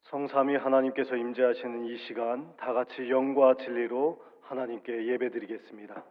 성삼위 하나님께서 임재하시는 이 시간 다 같이 영과 진리로 하나님께 예배드리겠습니다.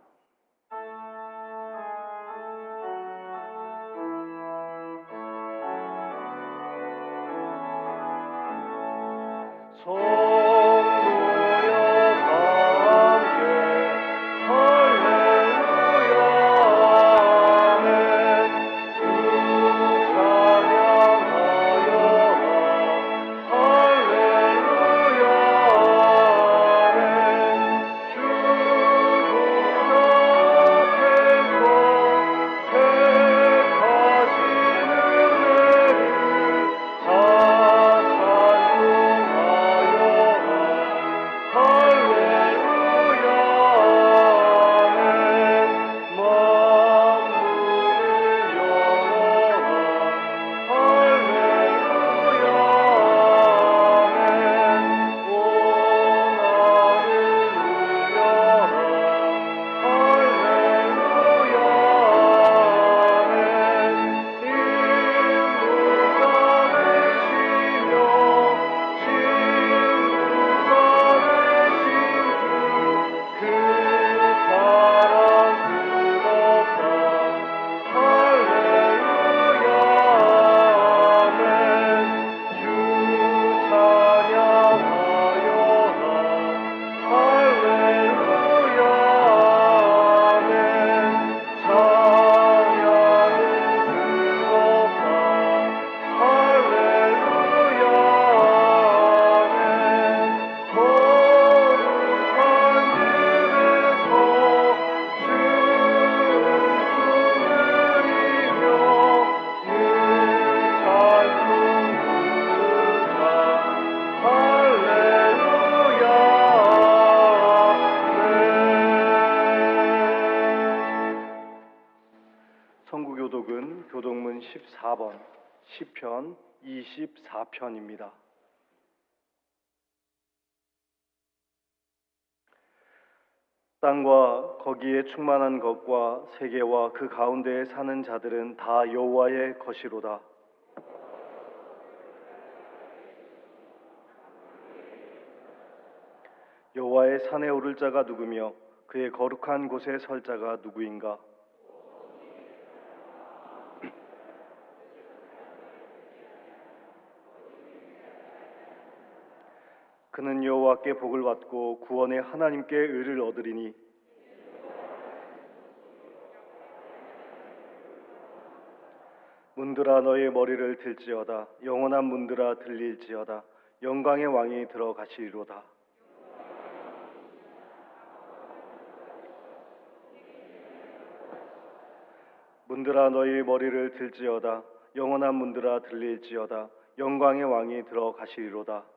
선구교독은 교독문 14번 시편 24편입니다. 땅과 거기에 충만한 것과 세계와 그 가운데에 사는 자들은 다 여호와의 것이로다. 여호와의 산에 오를 자가 누구며 그의 거룩한 곳에 설 자가 누구인가? 그는 여호와께 복을 받고 구원의 하나님께 의를 얻으리니 문들아 너의 머리를 들지어다. 영원한 문들아 들릴지어다. 영광의 왕이 들어가시리로다. 문들아 너의 머리를 들지어다. 영원한 문들아 들릴지어다. 영광의 왕이 들어가시리로다.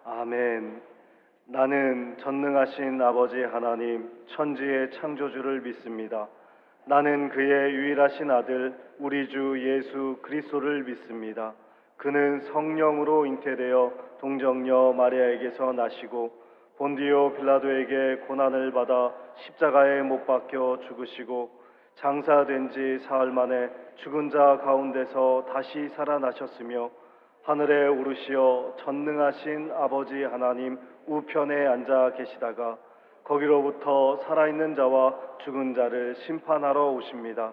아멘. 나는 전능하신 아버지 하나님 천지의 창조주를 믿습니다. 나는 그의 유일하신 아들 우리 주 예수 그리스도를 믿습니다. 그는 성령으로 잉태되어 동정녀 마리아에게서 나시고 본디오 빌라도에게 고난을 받아 십자가에 못 박혀 죽으시고 장사된 지 사흘 만에 죽은 자 가운데서 다시 살아나셨으며 하늘에 오르시어 전능하신 아버지 하나님 우편에 앉아 계시다가 거기로부터 살아있는 자와 죽은 자를 심판하러 오십니다.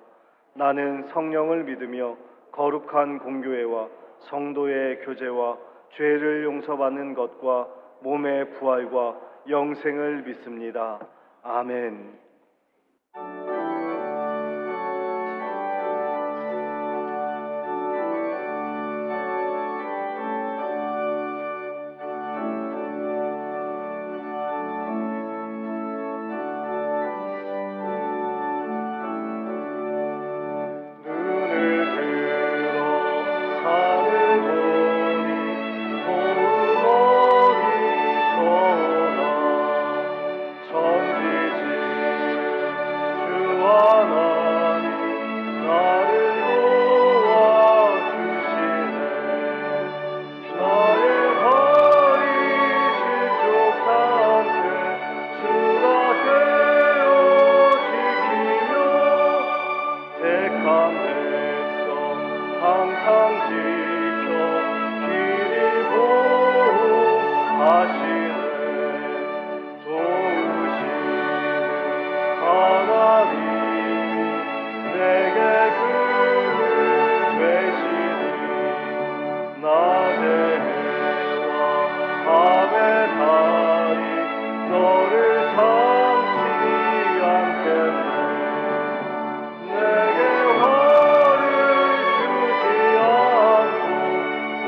나는 성령을 믿으며 거룩한 공교회와 성도의 교제와 죄를 용서받는 것과 몸의 부활과 영생을 믿습니다. 아멘. 지켜 길이 보호하시네. 도우시는 하나님 내게 그늘 되시니 낮의 해와 밤의 달이 너를 삼지 않겠네. 내게 화를 주지 않고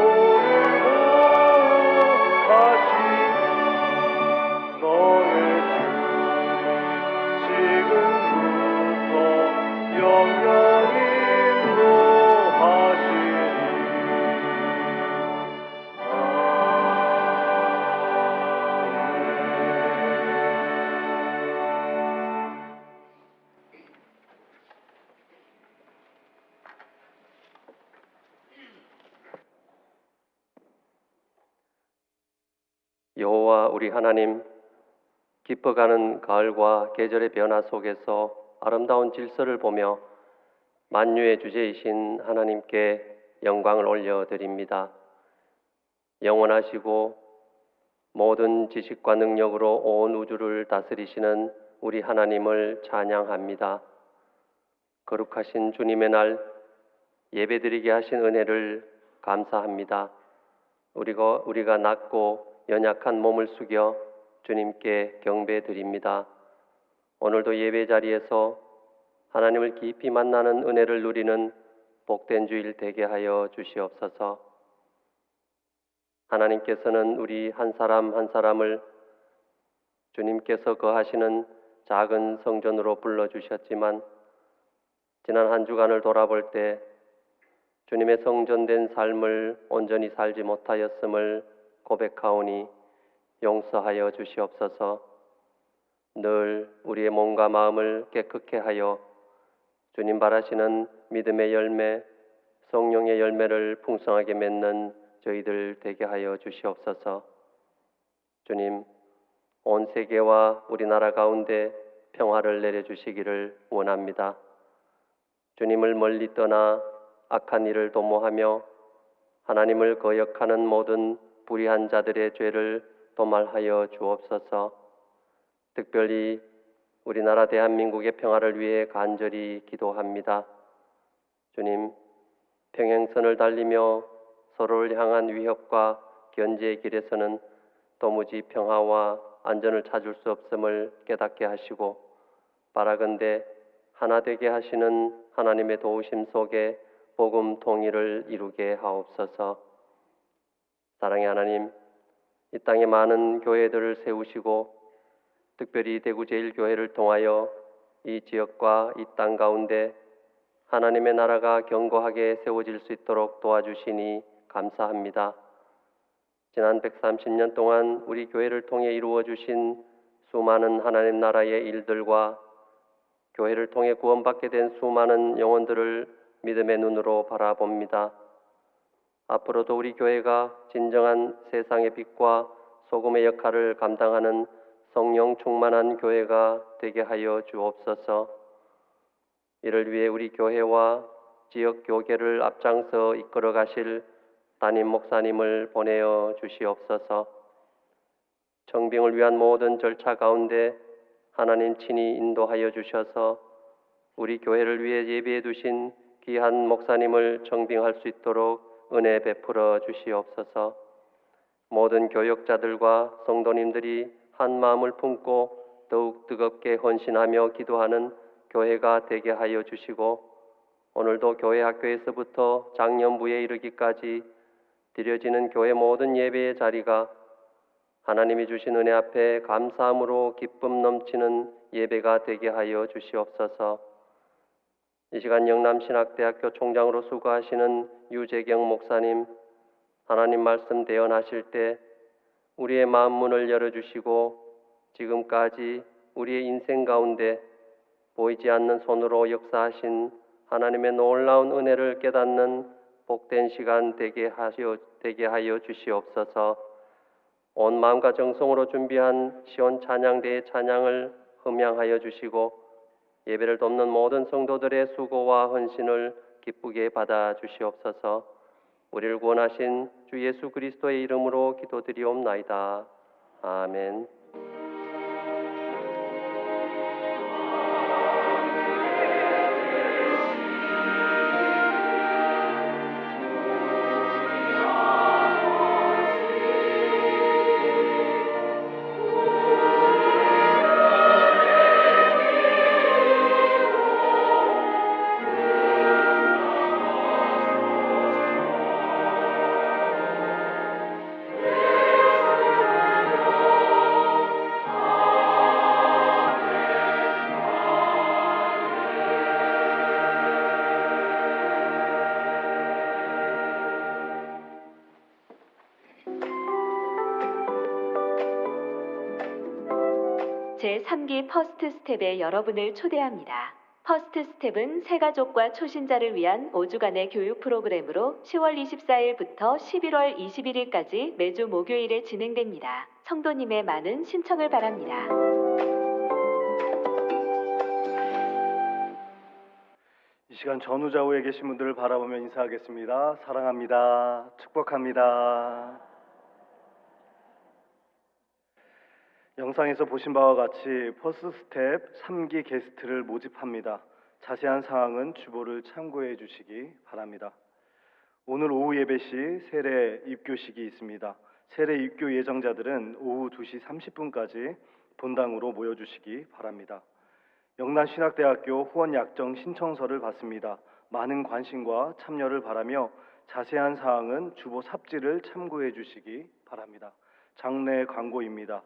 오늘 보호하시니 너의 주님 지금부터 영영히 인도하시니 여호와 우리 하나님, 깊어가는 가을과 계절의 변화 속에서 아름다운 질서를 보며 만유의 주제이신 하나님께 영광을 올려드립니다. 영원하시고 모든 지식과 능력으로 온 우주를 다스리시는 우리 하나님을 찬양합니다. 거룩하신 주님의 날 예배드리게 하신 은혜를 감사합니다. 우리가 낮고 연약한 몸을 숙여 주님께 경배드립니다. 오늘도 예배 자리에서 하나님을 깊이 만나는 은혜를 누리는 복된 주일 되게 하여 주시옵소서. 하나님께서는 우리 한 사람 한 사람을 주님께서 거하시는 작은 성전으로 불러주셨지만 지난 한 주간을 돌아볼 때 주님의 성전된 삶을 온전히 살지 못하였음을 고백하오니 용서하여 주시옵소서. 늘 우리의 몸과 마음을 깨끗게 하여 주님 바라시는 믿음의 열매, 성령의 열매를 풍성하게 맺는 저희들 되게 하여 주시옵소서. 주님, 온 세계와 우리나라 가운데 평화를 내려주시기를 원합니다. 주님을 멀리 떠나 악한 일을 도모하며 하나님을 거역하는 모든 불의한 자들의 죄를 도말하여 주옵소서. 특별히 우리나라 대한민국의 평화를 위해 간절히 기도합니다. 주님, 평행선을 달리며 서로를 향한 위협과 견제의 길에서는 도무지 평화와 안전을 찾을 수 없음을 깨닫게 하시고 바라건대 하나 되게 하시는 하나님의 도우심 속에 복음 통일을 이루게 하옵소서. 사랑의 하나님, 이 땅에 많은 교회들을 세우시고 특별히 대구 제1교회를 통하여 이 지역과 이 땅 가운데 하나님의 나라가 견고하게 세워질 수 있도록 도와주시니 감사합니다. 지난 130년 동안 우리 교회를 통해 이루어 주신 수많은 하나님 나라의 일들과 교회를 통해 구원받게 된 수많은 영혼들을 믿음의 눈으로 바라봅니다. 앞으로도 우리 교회가 진정한 세상의 빛과 소금의 역할을 감당하는 성령 충만한 교회가 되게 하여 주옵소서. 이를 위해 우리 교회와 지역 교계를 앞장서 이끌어 가실 담임 목사님을 보내어 주시옵소서. 청빙을 위한 모든 절차 가운데 하나님 친히 인도하여 주셔서 우리 교회를 위해 예비해 두신 귀한 목사님을 청빙할 수 있도록 은혜 베풀어 주시옵소서. 모든 교역자들과 성도님들이 한 마음을 품고 더욱 뜨겁게 헌신하며 기도하는 교회가 되게 하여 주시고 오늘도 교회 학교에서부터 장년부에 이르기까지 드려지는 교회 모든 예배의 자리가 하나님이 주신 은혜 앞에 감사함으로 기쁨 넘치는 예배가 되게 하여 주시옵소서. 이 시간 영남신학대학교 총장으로 수고하시는 유재경 목사님, 하나님 말씀 대언하실 때 우리의 마음 문을 열어주시고 지금까지 우리의 인생 가운데 보이지 않는 손으로 역사하신 하나님의 놀라운 은혜를 깨닫는 복된 시간 되게 하여 주시옵소서. 온 마음과 정성으로 준비한 시온 찬양대의 찬양을 흠양하여 주시고 예배를 돕는 모든 성도들의 수고와 헌신을 기쁘게 받아 주시옵소서. 우리를 구원하신 주 예수 그리스도의 이름으로 기도드리옵나이다. 아멘. 제3기 퍼스트 스텝에 여러분을 초대합니다. 퍼스트 스텝은 새가족과 초신자를 위한 5주간의 교육 프로그램으로 10월 24일부터 11월 21일까지 매주 목요일에 진행됩니다. 성도님의 많은 신청을 바랍니다. 이 시간 전후좌우에 계신 분들을 바라보며 인사하겠습니다. 사랑합니다. 축복합니다. 영상에서 보신 바와 같이 퍼스트 스텝 3기 게스트를 모집합니다. 자세한 사항은 주보를 참고해 주시기 바랍니다. 오늘 오후 예배 시 세례 입교식이 있습니다. 세례 입교 예정자들은 오후 2시 30분까지 본당으로 모여주시기 바랍니다. 영남신학대학교 후원약정 신청서를 받습니다. 많은 관심과 참여를 바라며 자세한 사항은 주보 삽지를 참고해 주시기 바랍니다. 장례 광고입니다.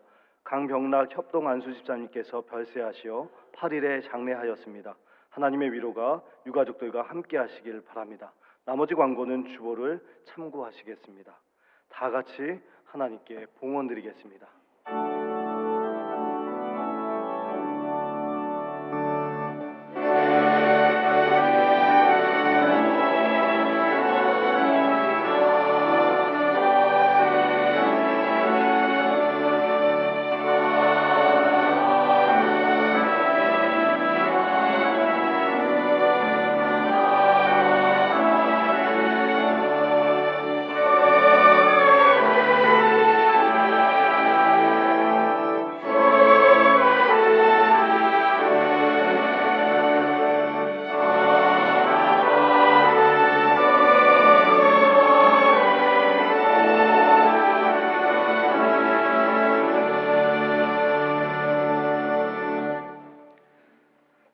강병락 협동안수집사님께서 별세하시어 8일에 장례하였습니다. 하나님의 위로가 유가족들과 함께 하시길 바랍니다. 나머지 광고는 주보를 참고하시겠습니다. 다 같이 하나님께 봉헌 드리겠습니다.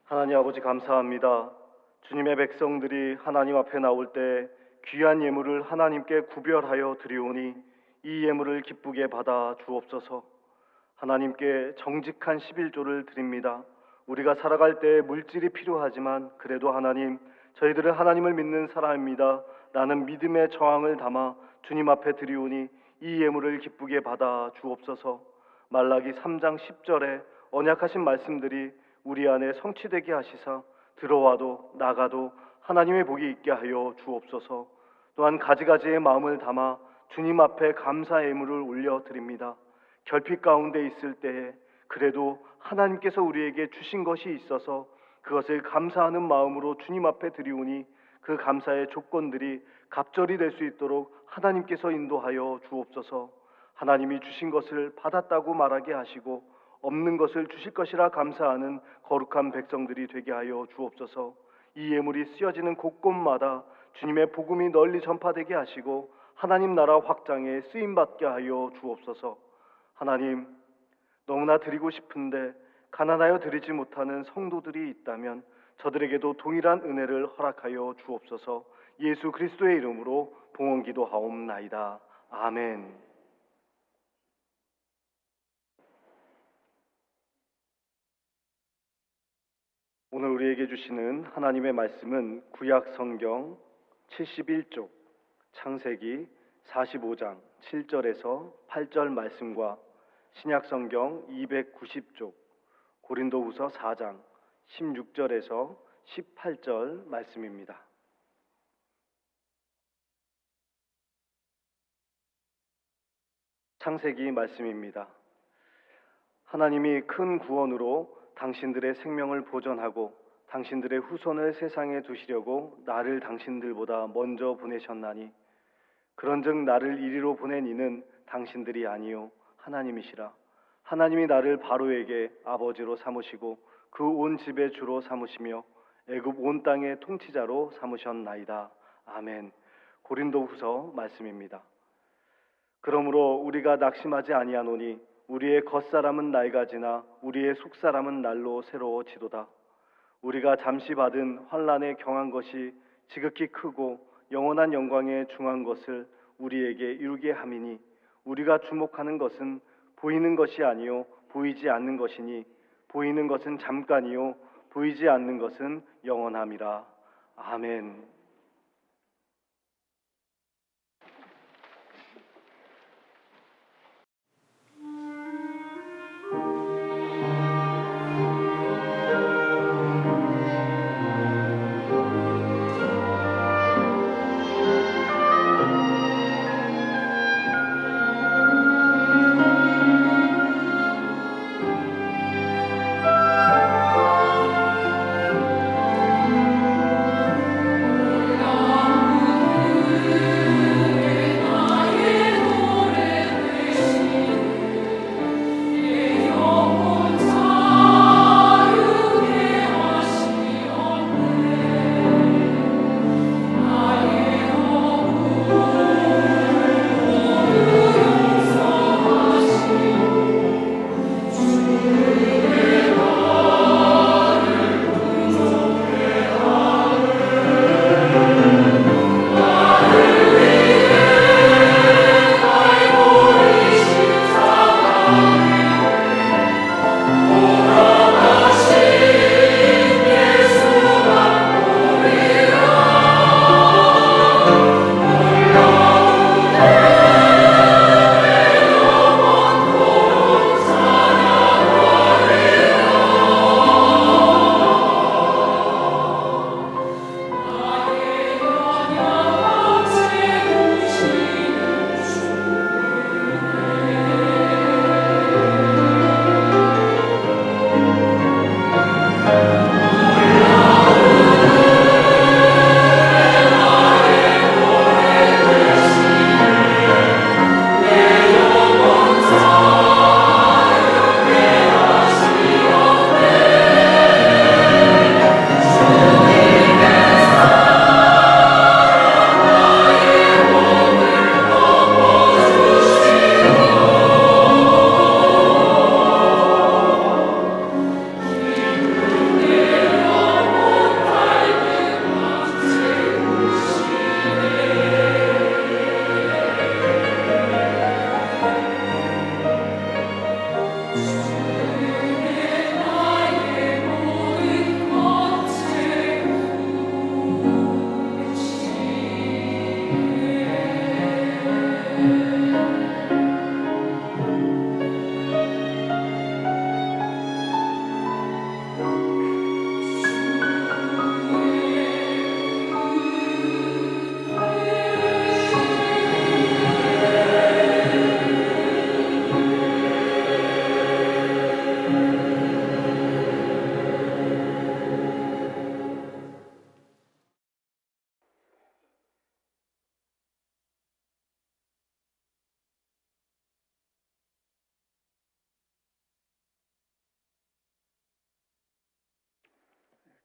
하나님 아버지 감사합니다. 주님의 백성들이 하나님 앞에 나올 때 귀한 예물을 하나님께 구별하여 드리오니 이 예물을 기쁘게 받아 주옵소서. 하나님께 정직한 11조를 드립니다. 우리가 살아갈 때 물질이 필요하지만 그래도 하나님, 저희들은 하나님을 믿는 사람입니다. 나는 믿음의 저항을 담아 주님 앞에 드리오니 이 예물을 기쁘게 받아 주옵소서. 말라기 3장 10절에 언약하신 말씀들이 우리 안에 성취되게 하시사 들어와도 나가도 하나님의 복이 있게 하여 주옵소서. 또한 가지가지의 마음을 담아 주님 앞에 감사 예물을 올려드립니다. 결핍 가운데 있을 때에 그래도 하나님께서 우리에게 주신 것이 있어서 그것을 감사하는 마음으로 주님 앞에 드리오니 그 감사의 조건들이 갑절이 될 수 있도록 하나님께서 인도하여 주옵소서. 하나님이 주신 것을 받았다고 말하게 하시고 없는 것을 주실 것이라 감사하는 거룩한 백성들이 되게 하여 주옵소서. 이 예물이 쓰여지는 곳곳마다 주님의 복음이 널리 전파되게 하시고 하나님 나라 확장에 쓰임받게 하여 주옵소서. 하나님, 너무나 드리고 싶은데 가난하여 드리지 못하는 성도들이 있다면 저들에게도 동일한 은혜를 허락하여 주옵소서. 예수 그리스도의 이름으로 봉헌 기도하옵나이다. 아멘. 오늘 우리에게 주시는 하나님의 말씀은 구약 성경 71쪽 창세기 45장 7절에서 8절 말씀과 신약 성경 290쪽 고린도후서 4장 16절에서 18절 말씀입니다. 창세기 말씀입니다. 하나님이 큰 구원으로 당신들의 생명을 보전하고 당신들의 후손을 세상에 두시려고 나를 당신들보다 먼저 보내셨나니 그런즉 나를 이리로 보낸 이는 당신들이 아니요 하나님이시라. 하나님이 나를 바로에게 아버지로 삼으시고 그 온 집의 주로 삼으시며 애굽 온 땅의 통치자로 삼으셨나이다. 아멘. 고린도후서 말씀입니다. 그러므로 우리가 낙심하지 아니하노니 우리의 겉사람은 낡아지나 우리의 속사람은 날로 새로워지도다. 우리가 잠시 받은 환난에 경한 것이 지극히 크고 영원한 영광에 중한 것을 우리에게 이루게 함이니 우리가 주목하는 것은 보이는 것이 아니요 보이지 않는 것이니 보이는 것은 잠깐이요 보이지 않는 것은 영원함이라. 아멘.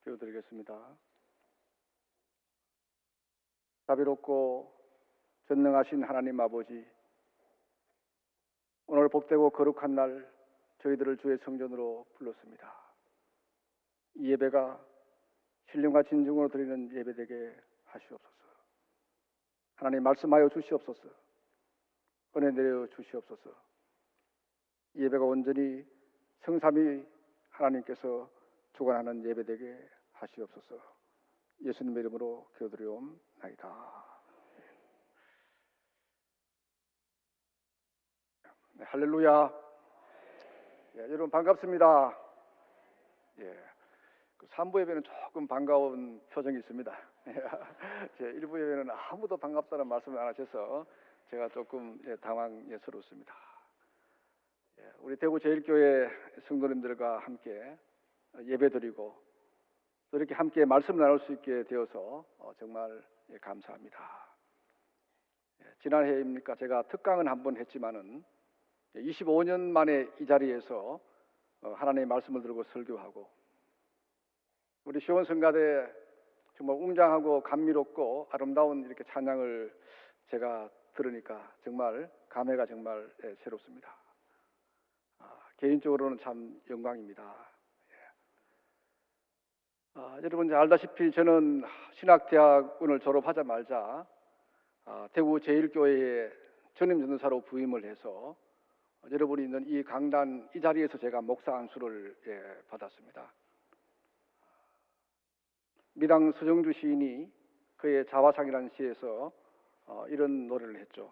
기도드리겠습니다. 자비롭고 전능하신 하나님 아버지, 오늘 복되고 거룩한 날 저희들을 주의 성전으로 불렀습니다. 이 예배가 신령과 진정으로 드리는 예배되게 하시옵소서. 하나님 말씀하여 주시옵소서. 은혜 내려 주시옵소서. 이 예배가 온전히 성삼위 하나님께서 주관하는 예배되게 하시옵소서. 예수님의 이름으로 기도드리옵나이다. 네, 할렐루야. 예, 여러분 반갑습니다. 예, 그 3부 예배는 조금 반가운 표정이 있습니다. 제 1부 예배는 아무도 반갑다는 말씀을 안 하셔서 제가 조금 당황스럽습니다. 우리 대구 제일교회 성도님들과 함께 예배드리고 또 이렇게 함께 말씀 나눌 수 있게 되어서 정말 감사합니다. 지난해입니까? 제가 특강은 한번 했지만은 25년 만에 이 자리에서 하나님의 말씀을 들고 설교하고, 우리 시원성가대 정말 웅장하고 감미롭고 아름다운 이렇게 찬양을 제가 들으니까 정말 감회가 정말 새롭습니다. 개인적으로는 참 영광입니다. 여러분 잘 알다시피 저는 신학대학원을 졸업하자마자 대구 제1교회에 전임전도사로 부임을 해서 여러분이 있는 이 강단 이 자리에서 제가 목사 안수를 받았습니다. 미당 서정주 시인이 그의 자화상이라는 시에서 이런 노래를 했죠.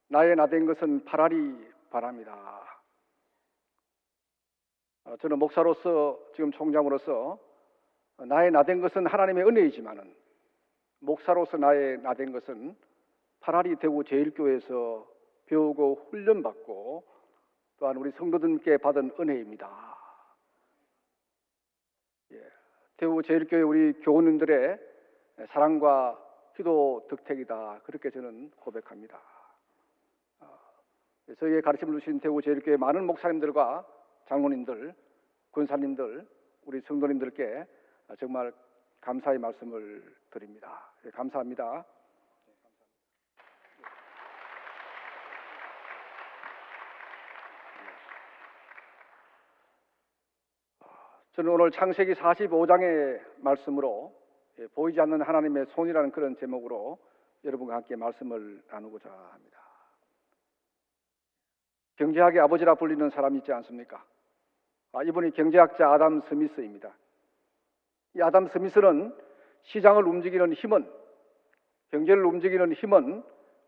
나의 나된 것은 파라리 바랍니다. 저는 목사로서, 지금 총장으로서 나의 나된 것은 하나님의 은혜이지만은 목사로서 나의 나된 것은 파라리 대구 제1교회에서 배우고 훈련받고 또한 우리 성도들께 받은 은혜입니다. 대구 제1교회 우리 교우님들의 사랑과 기도 덕택이다, 그렇게 저는 고백합니다. 저희에게 가르침을 주신 대구 제1교회 많은 목사님들과 장로님들, 권사님들, 우리 성도님들께 정말 감사의 말씀을 드립니다. 감사합니다. 저는 오늘 창세기 45장의 말씀으로 보이지 않는 하나님의 손이라는 그런 제목으로 여러분과 함께 말씀을 나누고자 합니다. 경제학의 아버지라 불리는 사람이 있지 않습니까? 이분이 경제학자 아담 스미스입니다. 이 아담 스미스는 시장을 움직이는 힘은, 경제를 움직이는 힘은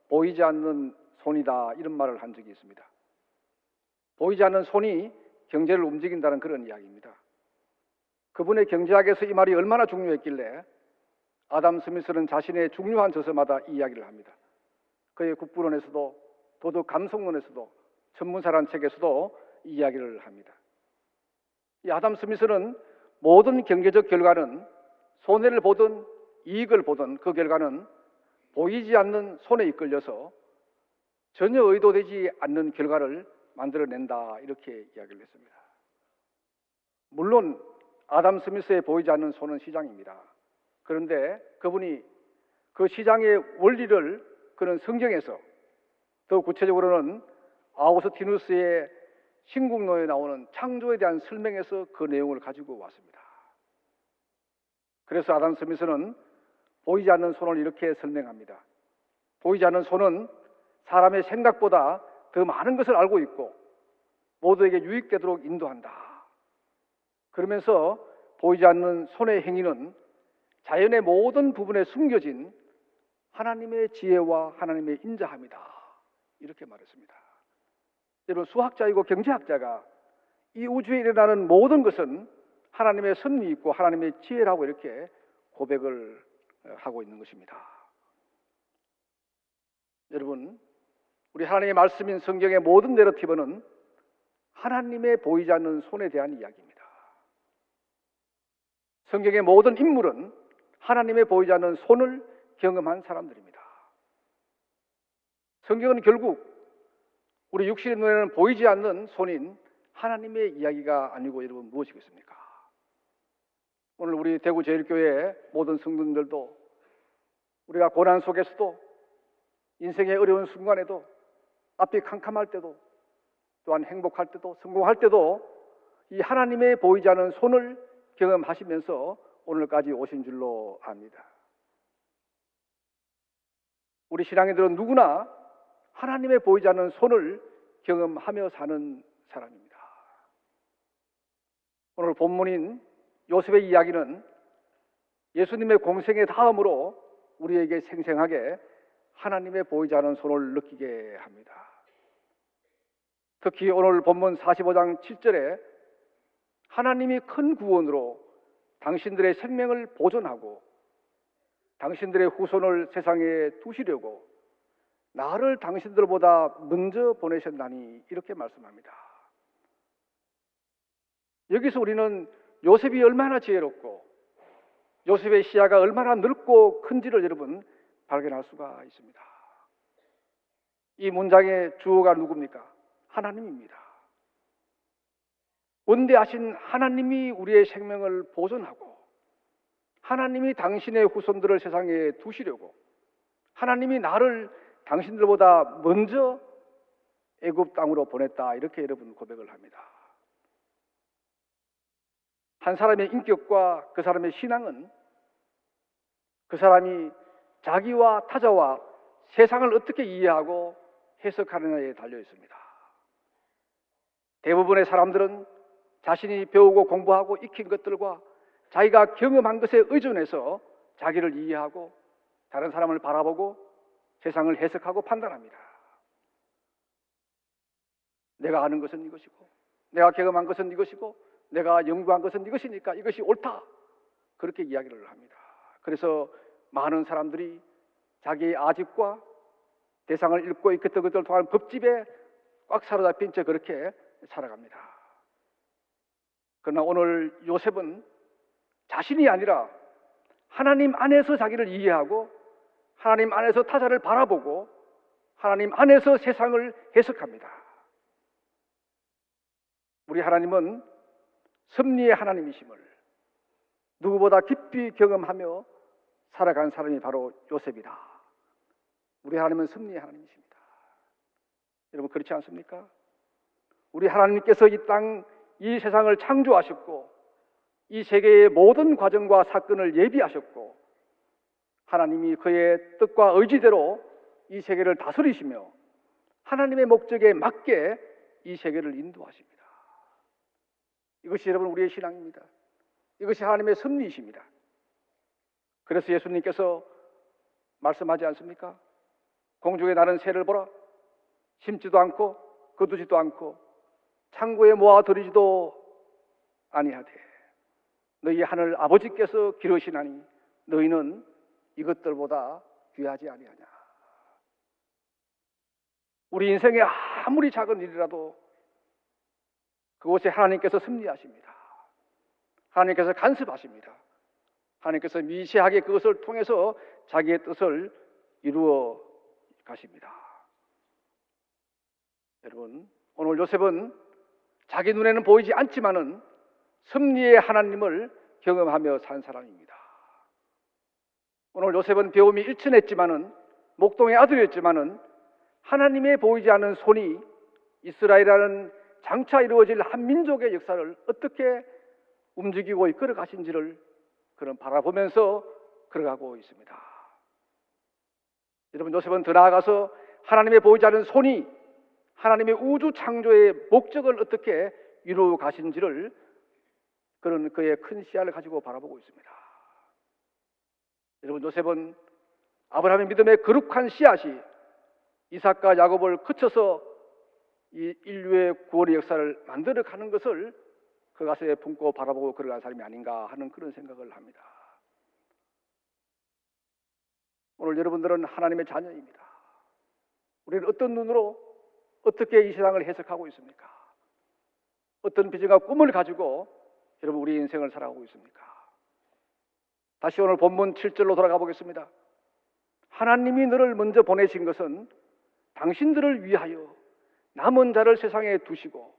보이지 않는 손이다, 이런 말을 한 적이 있습니다. 보이지 않는 손이 경제를 움직인다는 그런 이야기입니다. 그분의 경제학에서 이 말이 얼마나 중요했길래 아담 스미스는 자신의 중요한 저서마다 이 이야기를 합니다. 그의 국부론에서도 도덕 감성론에서도 천문사라는 책에서도 이 이야기를 합니다. 이 아담 스미스는 모든 경제적 결과는 손해를 보든 이익을 보든 그 결과는 보이지 않는 손에 이끌려서 전혀 의도되지 않는 결과를 만들어낸다, 이렇게 이야기를 했습니다. 물론 아담 스미스의 보이지 않는 손은 시장입니다. 그런데 그분이 그 시장의 원리를 그는 성경에서, 더 구체적으로는 아우구스티누스의 신국노에 나오는 창조에 대한 설명에서 그 내용을 가지고 왔습니다. 그래서 아담 스미스는 보이지 않는 손을 이렇게 설명합니다. 보이지 않는 손은 사람의 생각보다 더 많은 것을 알고 있고 모두에게 유익되도록 인도한다. 그러면서 보이지 않는 손의 행위는 자연의 모든 부분에 숨겨진 하나님의 지혜와 하나님의 인자함이다, 이렇게 말했습니다. 여러분, 수학자이고 경제학자가 이 우주에 일어나는 모든 것은 하나님의 섭리 있고 하나님의 지혜라고 이렇게 고백을 하고 있는 것입니다. 여러분, 우리 하나님의 말씀인 성경의 모든 내러티브는 하나님의 보이지 않는 손에 대한 이야기입니다. 성경의 모든 인물은 하나님의 보이지 않는 손을 경험한 사람들입니다. 성경은 결국 우리 육신의 눈에는 보이지 않는 손인 하나님의 이야기가 아니고 여러분 무엇이겠습니까? 오늘 우리 대구 제1교회 모든 성도님들도 우리가 고난 속에서도 인생의 어려운 순간에도 앞이 캄캄할 때도 또한 행복할 때도 성공할 때도 이 하나님의 보이지 않는 손을 경험하시면서 오늘까지 오신 줄로 압니다. 우리 신앙인들은 누구나 하나님의 보이지 않는 손을 경험하며 사는 사람입니다. 오늘 본문인 요셉의 이야기는 예수님의 공생의 다음으로 우리에게 생생하게 하나님의 보이지 않는 손을 느끼게 합니다. 특히 오늘 본문 45장 7절에 하나님이 큰 구원으로 당신들의 생명을 보존하고 당신들의 후손을 세상에 두시려고 나를 당신들보다 먼저 보내셨나니, 이렇게 말씀합니다. 여기서 우리는 요셉이 얼마나 지혜롭고 요셉의 시야가 얼마나 넓고 큰지를 여러분 발견할 수가 있습니다. 이 문장의 주어가 누굽니까? 하나님입니다. 원대하신 하나님이 우리의 생명을 보존하고 하나님이 당신의 후손들을 세상에 두시려고 하나님이 나를 당신들보다 먼저 애굽 땅으로 보냈다, 이렇게 여러분 고백을 합니다. 한 사람의 인격과 그 사람의 신앙은 그 사람이 자기와 타자와 세상을 어떻게 이해하고 해석하느냐에 달려 있습니다. 대부분의 사람들은 자신이 배우고 공부하고 익힌 것들과 자기가 경험한 것에 의존해서 자기를 이해하고 다른 사람을 바라보고 세상을 해석하고 판단합니다. 내가 아는 것은 이것이고 내가 경험한 것은 이것이고 내가 연구한 것은 이것이니까 이것이 옳다, 그렇게 이야기를 합니다. 그래서 많은 사람들이 자기의 아집과 대상을 읽고 익혔던 것들을 통한 법집에 꽉 사로잡힌 채 그렇게 살아갑니다. 그러나 오늘 요셉은 자신이 아니라 하나님 안에서 자기를 이해하고 하나님 안에서 타자를 바라보고 하나님 안에서 세상을 해석합니다. 우리 하나님은 섭리의 하나님이심을 누구보다 깊이 경험하며 살아간 사람이 바로 요셉이다. 우리 하나님은 섭리의 하나님이십니다. 여러분, 그렇지 않습니까? 우리 하나님께서 이 땅, 이 세상을 창조하셨고 이 세계의 모든 과정과 사건을 예비하셨고 하나님이 그의 뜻과 의지대로 이 세계를 다스리시며 하나님의 목적에 맞게 이 세계를 인도하십니다. 이것이 여러분 우리의 신앙입니다. 이것이 하나님의 섭리이십니다. 그래서 예수님께서 말씀하지 않습니까? 공중에 나는 새를 보라. 심지도 않고 거두지도 않고 창고에 모아들이지도 아니하되 너희 하늘 아버지께서 기르시나니 너희는 이것들보다 귀하지 아니하냐. 우리 인생에 아무리 작은 일이라도 그곳에 하나님께서 섭리하십니다. 하나님께서 간섭하십니다. 하나님께서 미세하게 그것을 통해서 자기의 뜻을 이루어 가십니다. 여러분, 오늘 요셉은 자기 눈에는 보이지 않지만은 섭리의 하나님을 경험하며 산 사람입니다. 오늘 요셉은 배움이 일천했지만은 목동의 아들이었지만은 하나님의 보이지 않는 손이 이스라엘이라는 장차 이루어질 한 민족의 역사를 어떻게 움직이고 이끌어 가신지를 그런 바라보면서 걸어가고 있습니다. 여러분, 요셉은 더 나아가서 하나님의 보이지 않는 손이 하나님의 우주 창조의 목적을 어떻게 이루어 가신지를 그런 그의 큰 시야를 가지고 바라보고 있습니다. 여러분, 요셉은 아브라함의 믿음의 거룩한 씨앗이 이삭과 야곱을 거쳐서 이 인류의 구원의 역사를 만들어가는 것을 그 가슴에 품고 바라보고 걸어간 사람이 아닌가 하는 그런 생각을 합니다. 오늘 여러분들은 하나님의 자녀입니다. 우리는 어떤 눈으로 어떻게 이 세상을 해석하고 있습니까? 어떤 비전과 꿈을 가지고 여러분 우리 인생을 살아가고 있습니까? 다시 오늘 본문 7절로 돌아가 보겠습니다. 하나님이 너를 먼저 보내신 것은 당신들을 위하여 남은 자를 세상에 두시고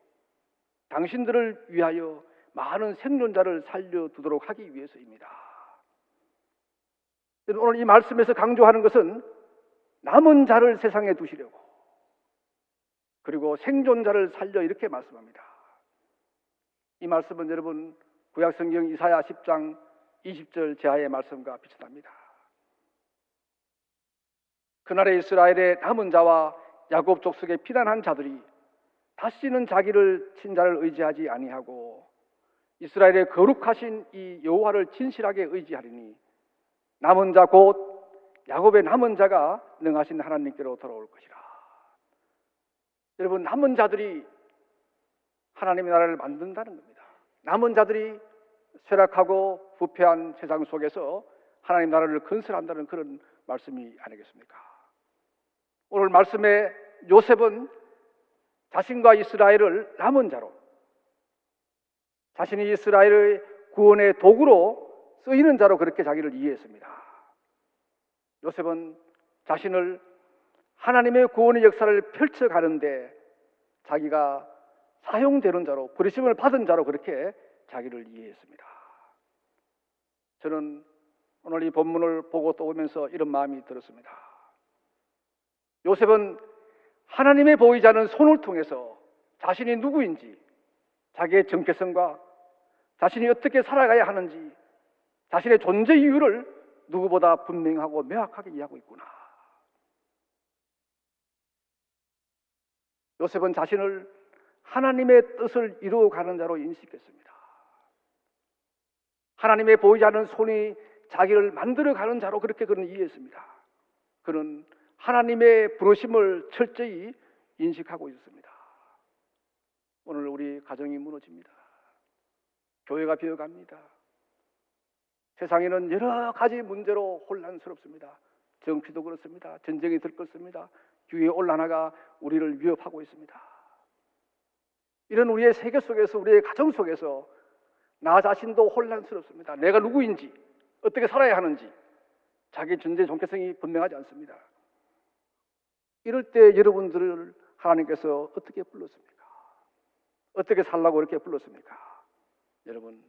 당신들을 위하여 많은 생존자를 살려두도록 하기 위해서입니다. 오늘 이 말씀에서 강조하는 것은 남은 자를 세상에 두시려고 그리고 생존자를 살려 이렇게 말씀합니다. 이 말씀은 여러분 구약성경 이사야 10장 20절 제하의 말씀과 비슷합니다. 그날의 이스라엘의 남은 자와 야곱 족속의 피난한 자들이 다시는 자기를 친자를 의지하지 아니하고 이스라엘의 거룩하신 이 여호와를 진실하게 의지하리니 남은 자 곧 야곱의 남은 자가 능하신 하나님께로 돌아올 것이라. 여러분, 남은 자들이 하나님의 나라를 만든다는 겁니다. 남은 자들이 쇠락하고 부패한 세상 속에서 하나님 나라를 건설한다는 그런 말씀이 아니겠습니까? 오늘 말씀에 요셉은 자신과 이스라엘을 남은 자로 자신이 이스라엘의 구원의 도구로 쓰이는 자로 그렇게 자기를 이해했습니다. 요셉은 자신을 하나님의 구원의 역사를 펼쳐가는데 자기가 사용되는 자로, 부르심을 받은 자로 그렇게 자기를 이해했습니다. 저는 오늘 이 본문을 보고 또 오면서 이런 마음이 들었습니다. 요셉은 하나님의 보이지 않는 손을 통해서 자신이 누구인지, 자기의 정체성과 자신이 어떻게 살아가야 하는지, 자신의 존재 이유를 누구보다 분명하고 명확하게 이해하고 있구나. 요셉은 자신을 하나님의 뜻을 이루어가는 자로 인식했습니다. 하나님의 보이지 않는 손이 자기를 만들어가는 자로 그렇게 그는 이해했습니다. 그는 하나님의 부르심을 철저히 인식하고 있었습니다. 오늘 우리 가정이 무너집니다. 교회가 비어갑니다. 세상에는 여러 가지 문제로 혼란스럽습니다. 정치도 그렇습니다. 전쟁이 들끓습니다. 기후의 온난화가 우리를 위협하고 있습니다. 이런 우리의 세계 속에서, 우리의 가정 속에서 나 자신도 혼란스럽습니다. 내가 누구인지, 어떻게 살아야 하는지, 자기 존재 정체성이 분명하지 않습니다. 이럴 때 여러분들을 하나님께서 어떻게 불렀습니까? 어떻게 살라고 이렇게 불렀습니까? 여러분,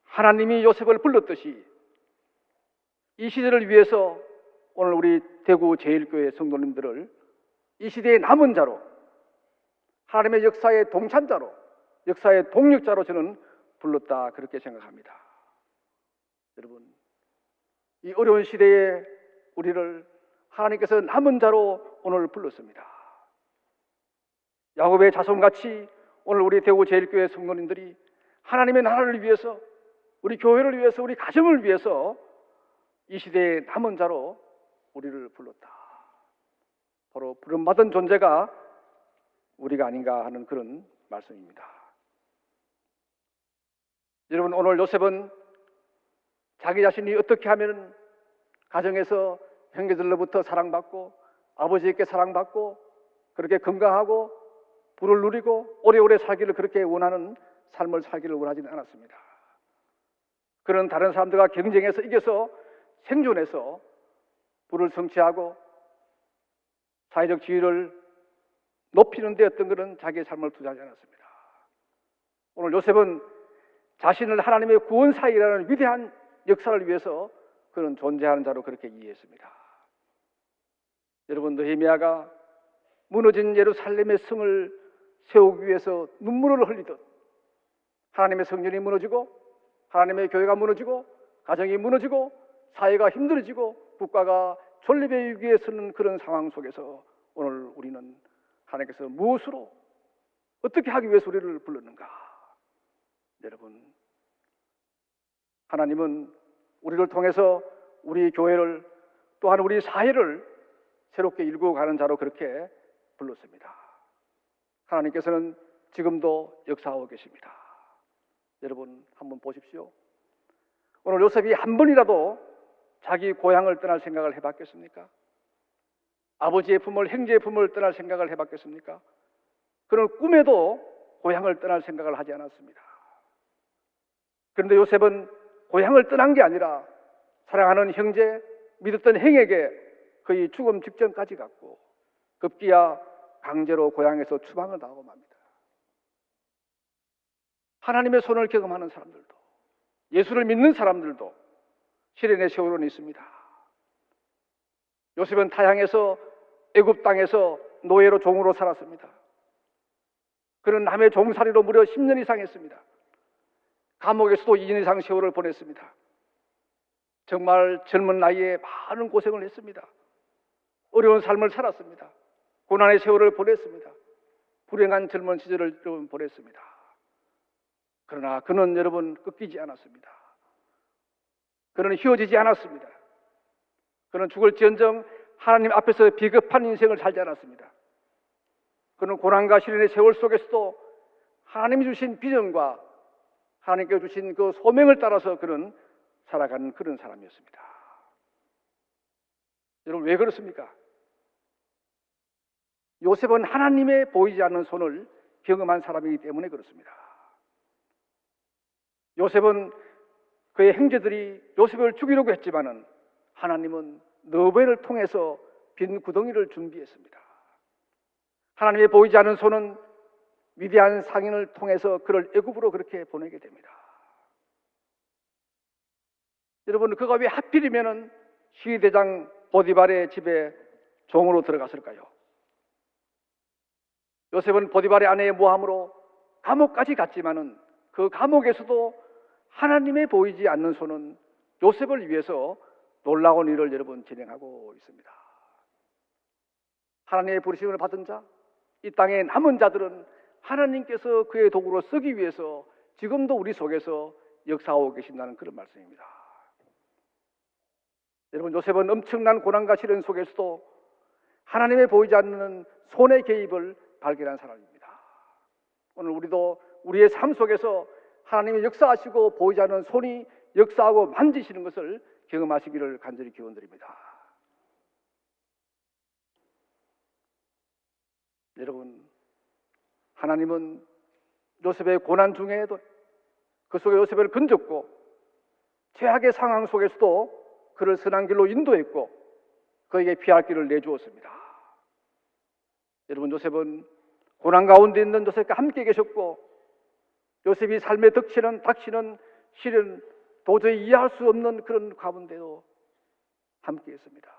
하나님이 요셉을 불렀듯이 이 시대를 위해서 오늘 우리 대구 제1교회 성도님들을 이 시대의 남은 자로, 하나님의 역사의 동참자로, 역사의 동력자로 저는 불렀다, 그렇게 생각합니다. 여러분, 이 어려운 시대에 우리를 하나님께서 남은 자로 오늘 불렀습니다. 야곱의 자손같이 오늘 우리 대구 제1교회 성도님들이 하나님의 나라를 위해서, 우리 교회를 위해서, 우리 가정을 위해서 이 시대의 남은 자로 우리를 불렀다. 바로 부름받은 존재가 우리가 아닌가 하는 그런 말씀입니다. 여러분, 오늘 요셉은 자기 자신이 어떻게 하면 가정에서 형제들로부터 사랑받고 아버지에게 사랑받고 그렇게 건강하고 부를 누리고 오래오래 살기를 그렇게 원하는 삶을 살기를 원하지는 않았습니다. 그는 다른 사람들과 경쟁해서 이겨서 생존해서 부를 성취하고 사회적 지위를 높이는 데 어떤 그런 자기의 삶을 투자하지 않았습니다. 오늘 요셉은 자신을 하나님의 구원사이라는 위대한 역사를 위해서 그는 존재하는 자로 그렇게 이해했습니다. 여러분, 느헤미야가 무너진 예루살렘의 성을 세우기 위해서 눈물을 흘리듯 하나님의 성전이 무너지고 하나님의 교회가 무너지고 가정이 무너지고 사회가 힘들어지고 국가가 존립의 위기에 서는 그런 상황 속에서 오늘 우리는 하나님께서 무엇으로 어떻게 하기 위해서 우리를 불렀는가? 여러분, 하나님은 우리를 통해서 우리 교회를 또한 우리 사회를 새롭게 일구어가는 자로 그렇게 불렀습니다. 하나님께서는 지금도 역사하고 계십니다. 여러분, 한번 보십시오. 오늘 요셉이 한 번이라도 자기 고향을 떠날 생각을 해봤겠습니까? 아버지의 품을, 형제의 품을 떠날 생각을 해봤겠습니까? 그는 꿈에도 고향을 떠날 생각을 하지 않았습니다. 그런데 요셉은 고향을 떠난 게 아니라 사랑하는 형제, 믿었던 형에게 거의 죽음 직전까지 갔고 급기야 강제로 고향에서 추방을 당하고 맙니다. 하나님의 손을 경험하는 사람들도, 예수를 믿는 사람들도 시련의 세월은 있습니다. 요셉은 타향에서 애굽 땅에서 노예로 종으로 살았습니다. 그는 남의 종살이로 무려 10년 이상 했습니다. 감옥에서도 2년 이상 세월을 보냈습니다. 정말 젊은 나이에 많은 고생을 했습니다. 어려운 삶을 살았습니다. 고난의 세월을 보냈습니다. 불행한 젊은 시절을 여러분 보냈습니다. 그러나 그는 여러분 꺾이지 않았습니다. 그는 휘어지지 않았습니다. 그는 죽을지언정 하나님 앞에서 비겁한 인생을 살지 않았습니다. 그는 고난과 시련의 세월 속에서도 하나님이 주신 비전과 하나님께 주신 그 소명을 따라서 그는 살아가는 그런 사람이었습니다. 여러분, 왜 그렇습니까? 요셉은 하나님의 보이지 않는 손을 경험한 사람이기 때문에 그렇습니다. 요셉은 그의 형제들이 요셉을 죽이려고 했지만은 하나님은 너베를 통해서 빈 구덩이를 준비했습니다. 하나님의 보이지 않는 손은 위대한 상인을 통해서 그를 애굽으로 그렇게 보내게 됩니다. 여러분, 그가 왜 하필이면은 시위대장 보디발의 집에 종으로 들어갔을까요? 요셉은 보디발의 아내의 모함으로 감옥까지 갔지만은 그 감옥에서도 하나님의 보이지 않는 손은 요셉을 위해서 놀라운 일을 여러분 진행하고 있습니다. 하나님의 부르심을 받은 자, 이 땅에 남은 자들은 하나님께서 그의 도구로 쓰기 위해서 지금도 우리 속에서 역사하고 계신다는 그런 말씀입니다. 여러분, 요셉은 엄청난 고난과 시련 속에서도 하나님의 보이지 않는 손의 개입을 발견한 사람입니다. 오늘 우리도 우리의 삶 속에서 하나님의 역사하시고 보이지 않는 손이 역사하고 만지시는 것을 경험하시기를 간절히 기원드립니다. 여러분, 하나님은 요셉의 고난 중에도 그 속에 요셉을 건졌고 최악의 상황 속에서도 그를 선한 길로 인도했고 그에게 피할 길을 내주었습니다. 여러분, 요셉은 고난 가운데 있는 요셉과 함께 계셨고 요셉이 삶에 닥치는 시련 도저히 이해할 수 없는 그런 가운데도 함께 했습니다.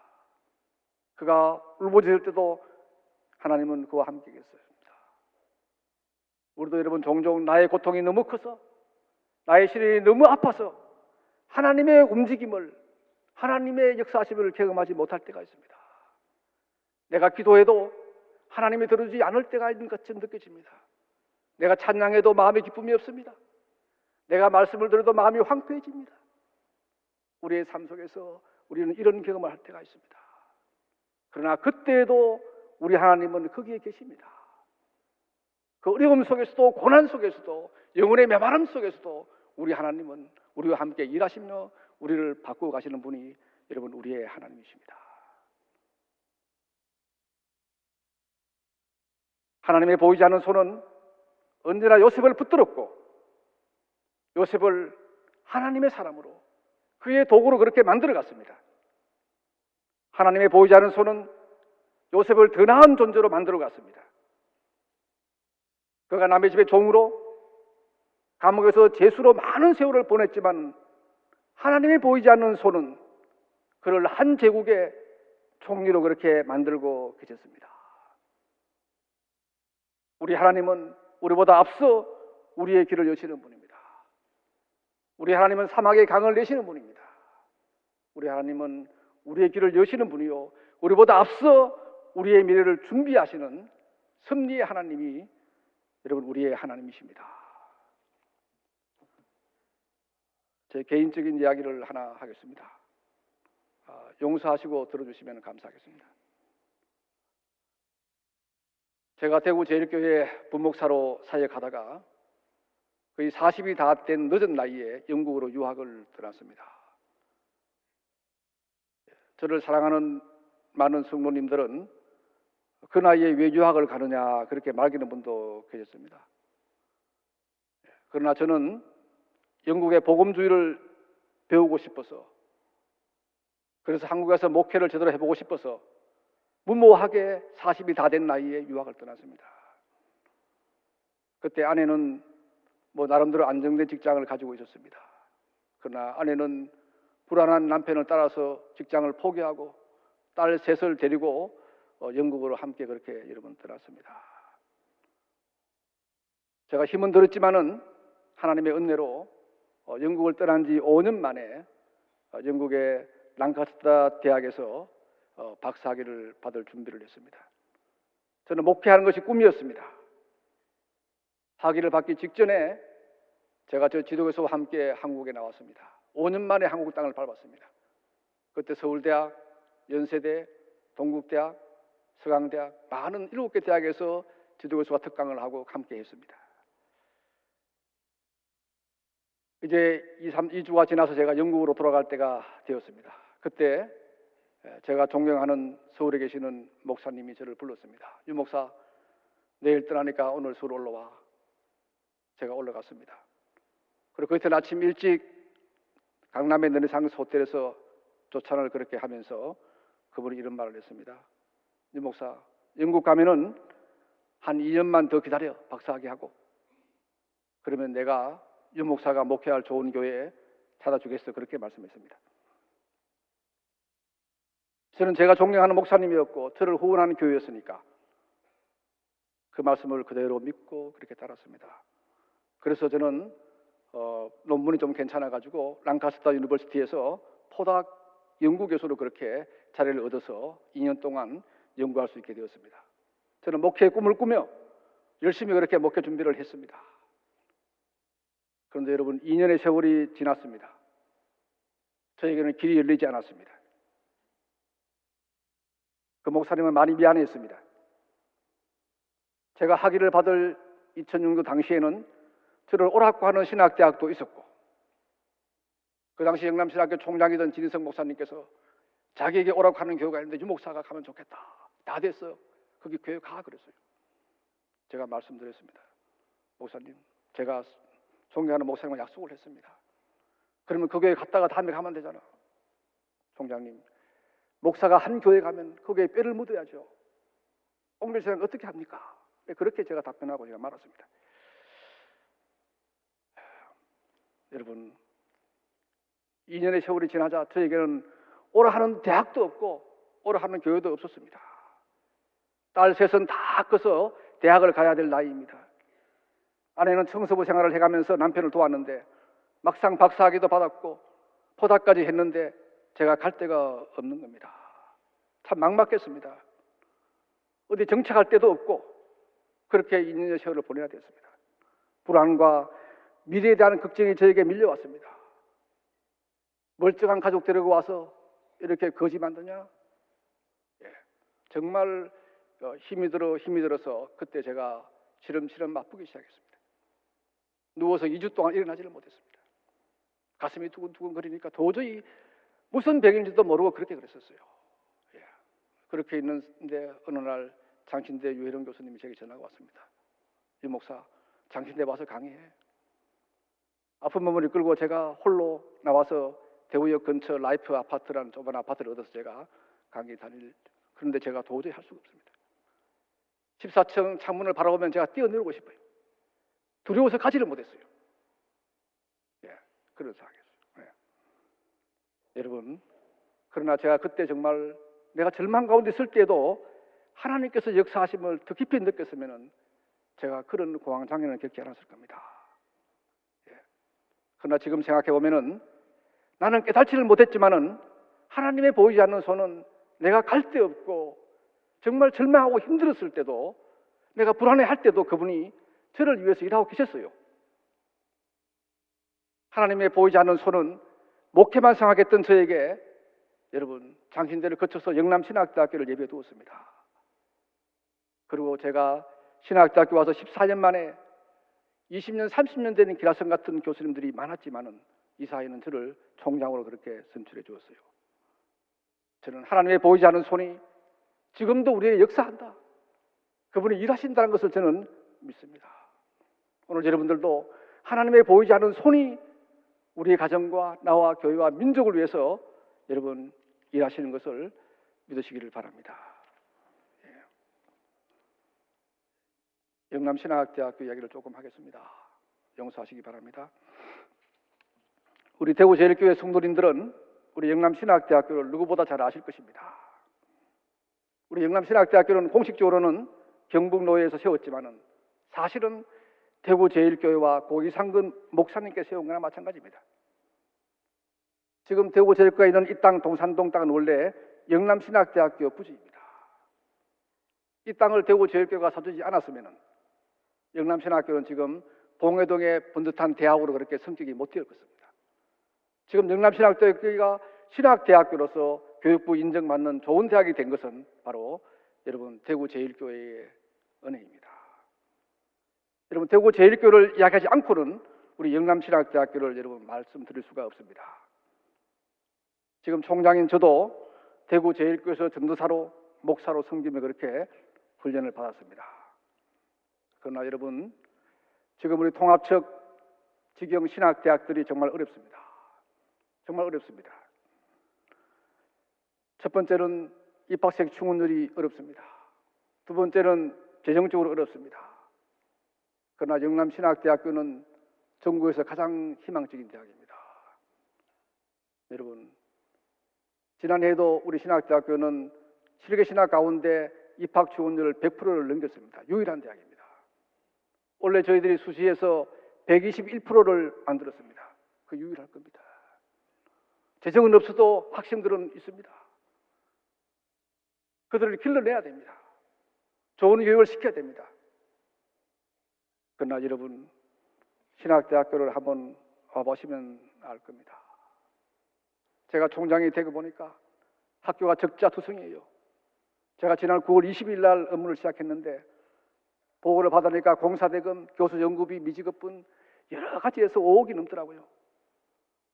그가 울부짖을 때도 하나님은 그와 함께 계셨습니다. 우리도 여러분 종종 나의 고통이 너무 커서 나의 시련이 너무 아파서 하나님의 움직임을 하나님의 역사하심을 경험하지 못할 때가 있습니다. 내가 기도해도 하나님이 들어주지 않을 때가 있는 것처럼 느껴집니다. 내가 찬양해도 마음의 기쁨이 없습니다. 내가 말씀을 들어도 마음이 황폐해집니다. 우리의 삶 속에서 우리는 이런 경험을 할 때가 있습니다. 그러나 그때에도 우리 하나님은 거기에 계십니다. 그 어려움 속에서도 고난 속에서도 영혼의 메마름 속에서도 우리 하나님은 우리와 함께 일하시며 우리를 바꾸어 가시는 분이 여러분 우리의 하나님이십니다. 하나님의 보이지 않는 손은 언제나 요셉을 붙들었고 요셉을 하나님의 사람으로 그의 도구로 그렇게 만들어 갔습니다. 하나님의 보이지 않는 손은 요셉을 더 나은 존재로 만들어 갔습니다. 그가 남의 집의 종으로 감옥에서 죄수로 많은 세월을 보냈지만 하나님의 보이지 않는 손은 그를 한 제국의 총리로 그렇게 만들고 계셨습니다. 우리 하나님은 우리보다 앞서 우리의 길을 여시는 분입니다. 우리 하나님은 사막의 강을 내시는 분입니다. 우리 하나님은 우리의 길을 여시는 분이요 우리보다 앞서 우리의 미래를 준비하시는 섭리의 하나님이 여러분 우리의 하나님이십니다. 제 개인적인 이야기를 하나 하겠습니다. 용서하시고 들어주시면 감사하겠습니다. 제가 대구 제1교회 분목사로 사역하다가 거의 40이 다 된 늦은 나이에 영국으로 유학을 떠났습니다. 저를 사랑하는 많은 성도님들은 그 나이에 왜 유학을 가느냐 그렇게 말기는 분도 계셨습니다. 그러나 저는 영국의 복음주의를 배우고 싶어서 그래서 한국에서 목회를 제대로 해보고 싶어서 무모하게 40이 다 된 나이에 유학을 떠났습니다. 그때 아내는 나름대로 안정된 직장을 가지고 있었습니다. 그러나 아내는 불안한 남편을 따라서 직장을 포기하고 딸 셋을 데리고 영국으로 함께 그렇게 여러분 떠났습니다. 제가 힘은 들었지만은 하나님의 은혜로 영국을 떠난 지 5년 만에 영국의 랑카스터 대학에서 박사학위를 받을 준비를 했습니다. 저는 목회하는 것이 꿈이었습니다. 학위를 받기 직전에 제가 저 지도교수와 함께 한국에 나왔습니다. 5년 만에 한국 땅을 밟았습니다. 그때 서울대학, 연세대, 동국대학, 서강대학 많은 7개 대학에서 지도교수와 특강을 하고 함께 했습니다. 이제 2주가 지나서 제가 영국으로 돌아갈 때가 되었습니다. 그때 제가 존경하는 서울에 계시는 목사님이 저를 불렀습니다. 유 목사, 내일 떠나니까 오늘 서울 올라와. 제가 올라갔습니다. 그리고 그때 아침 일찍 강남의 르네상스 호텔에서 조찬을 그렇게 하면서 그분이 이런 말을 했습니다. 유 목사, 영국 가면은 한 2년만 더 기다려, 박사학위 하고. 그러면 내가 유 목사가 목회할 좋은 교회에 찾아주겠어. 그렇게 말씀했습니다. 저는 제가 존경하는 목사님이었고 저를 후원하는 교회였으니까 그 말씀을 그대로 믿고 그렇게 따랐습니다. 그래서 저는 논문이 좀 괜찮아가지고 랑카스터 유니버시티에서 포닥 연구교수로 그렇게 자리를 얻어서 2년 동안 연구할 수 있게 되었습니다. 저는 목회의 꿈을 꾸며 열심히 그렇게 목회 준비를 했습니다. 그런데 여러분 2년의 세월이 지났습니다. 저에게는 길이 열리지 않았습니다. 그 목사님은 많이 미안했습니다. 제가 학위를 받을 2006년 당시에는 저를 오라고 하는 신학대학도 있었고 그 당시 영남신학교 총장이던 진희성 목사님께서 자기에게 오라고 하는 교회가 있는데 유 목사가 가면 좋겠다. 다 됐어. 거기 교회 가 그랬어요. 제가 말씀드렸습니다. 목사님, 제가 존경하는 목사님과 약속을 했습니다. 그러면 그 교회 갔다가 다음에 가면 되잖아. 총장님, 목사가 한 교회 가면 거기에 뼈를 묻어야죠. 옥밀세상 어떻게 합니까? 그렇게 제가 답변하고 제가 말았습니다. 여러분 2년의 세월이 지나자 저에게는 오라 하는 대학도 없고 오라 하는 교회도 없었습니다. 딸 셋은 다 커서 대학을 가야 될 나이입니다. 아내는 청소부 생활을 해가면서 남편을 도왔는데 막상 박사학위도 받았고 포닥까지 했는데 제가 갈 데가 없는 겁니다. 참 막막했습니다. 어디 정착할 데도 없고 그렇게 2년의 세월을 보내야 됐습니다. 불안과 미래에 대한 걱정이 저에게 밀려왔습니다. 멀쩡한 가족 데리고 와서 이렇게 거지 만드냐? 예, 정말 힘이 들어서 그때 제가 시름시름 아프기 시작했습니다. 누워서 2주 동안 일어나지를 못했습니다. 가슴이 두근두근 거리니까 도저히 무슨 병인지도 모르고 그렇게 그랬었어요. 예, 그렇게 있는데 어느 날 장신대 유혜령 교수님이 제게 전화가 왔습니다. 유 목사, 장신대 와서 강의해. 아픈 몸을 이끌고 제가 홀로 나와서 대구역 근처 라이프 아파트라는 좁은 아파트를 얻어서 제가 강의 그런데 제가 도저히 할 수가 없습니다. 14층 창문을 바라보면 제가 뛰어내리고 싶어요. 두려워서 가지를 못했어요. 예, 그런 상황이었어요. 예. 여러분, 그러나 제가 그때 정말 내가 절망 가운데 있을 때에도 하나님께서 역사하심을 더 깊이 느꼈으면 제가 그런 공황장애는 겪지 않았을 겁니다. 예. 그러나 지금 생각해 보면은 나는 깨닫지를 못했지만은 하나님의 보이지 않는 손은 내가 갈 데 없고 정말 절망하고 힘들었을 때도 내가 불안해할 때도 그분이 저를 위해서 일하고 계셨어요. 하나님의 보이지 않는 손은 목회만 생각했던 저에게 여러분 장신대를 거쳐서 영남신학대학교를 예비해 두었습니다. 그리고 제가 신학대학교 와서 14년 만에 20년, 30년 되는 기라성 같은 교수님들이 많았지만은 이 사이는 저를 총장으로 그렇게 선출해 주었어요. 저는 하나님의 보이지 않는 손이 지금도 우리에게 역사한다. 그분이 일하신다는 것을 저는 믿습니다. 오늘 여러분들도 하나님의 보이지 않는 손이 우리의 가정과 나와 교회와 민족을 위해서 여러분 일하시는 것을 믿으시기를 바랍니다. 영남신학대학교 이야기를 조금 하겠습니다. 용서하시기 바랍니다. 우리 대구제일교회 성도님들은 우리 영남신학대학교를 누구보다 잘 아실 것입니다. 우리 영남신학대학교는 공식적으로는 경북노회에서 세웠지만은 사실은 대구제일교회와 고기상근 목사님께서 세운 거나 마찬가지입니다. 지금 대구제일교회에 있는 이 땅 동산동 땅은 원래 영남신학대학교 부지입니다. 이 땅을 대구제일교회가 사주지 않았으면은 영남신학교는 지금 봉해동의 번듯한 대학으로 그렇게 성격이 못 되었습니다. 지금 영남신학대학교가 신학대학교로서 교육부 인정받는 좋은 대학이 된 것은 바로 여러분 대구제일교회의 은혜입니다. 여러분 대구제일교회를 이야기하지 않고는 우리 영남신학대학교를 여러분 말씀드릴 수가 없습니다. 지금 총장인 저도 대구제일교회에서 전도사로 목사로 섬기며 그렇게 훈련을 받았습니다. 그러나 여러분 지금 우리 통합적 직영 신학대학들이 정말 어렵습니다. 정말 어렵습니다. 첫 번째는 입학생 충원율이 어렵습니다. 두 번째는 재정적으로 어렵습니다. 그러나 영남신학대학교는 전국에서 가장 희망적인 대학입니다. 여러분, 지난해에도 우리 신학대학교는 7개 신학 가운데 입학 지원율 100%를 넘겼습니다. 유일한 대학입니다. 원래 저희들이 수시에서 121%를 만들었습니다. 그 유일할 겁니다. 재정은 없어도 학생들은 있습니다. 그들을 길러내야 됩니다. 좋은 교육을 시켜야 됩니다. 그러나 여러분, 신학대학교를 한번 와보시면 알 겁니다. 제가 총장이 되고 보니까 학교가 적자투성이에요. 제가 지난 9월 20일 날 업무를 시작했는데 보고를 받으니까 공사대금, 교수 연구비, 미지급분 여러 가지에서 5억이 넘더라고요.